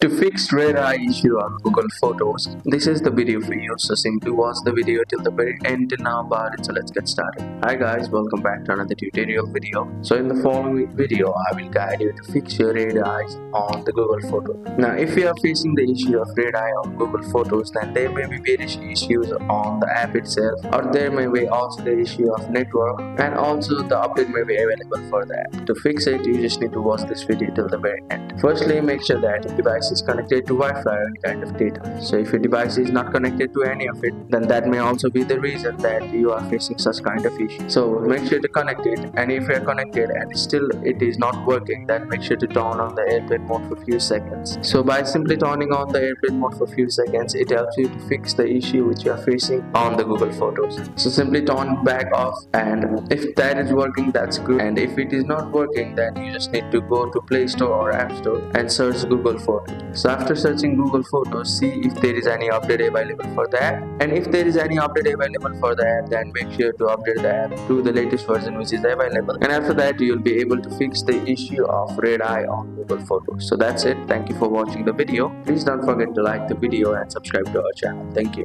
To fix red eye issue on Google Photos, this is the video for you, so simply watch the video till the very end now about it. So let's get started. Hi guys, welcome back to another tutorial video. So in the following video, I will guide you to fix your red eyes on the Google Photo. Now if you are facing the issue of red eye on Google Photos, then there may be various issues on the app itself, or there may be also the issue of network, and also the update may be available for the app. To fix it, you just need to watch this video till the very end. Firstly, make sure that your device is connected to Wi-Fi or any kind of data. So if your device is not connected to any of it, then that may also be the reason that you are facing such kind of issue. So make sure to connect it, and if you're connected and still it is not working, then make sure to turn on the airplane mode for few seconds. So by simply turning on the airplane mode for few seconds, it helps you to fix the issue which you are facing on the Google Photos. So simply turn it back off, and if that is working, that's good, and if it is not working, then you just need to go to Play Store or App Store and search Google Photos. So after searching Google Photos, see if there is any update available for the app, and if there is any update available for the app, then make sure to update the app to the latest version which is available, and after that you will be able to fix the issue of red eye on Google Photos. So that's it. Thank you for watching the video. Please don't forget to like the video and subscribe to our channel. Thank you.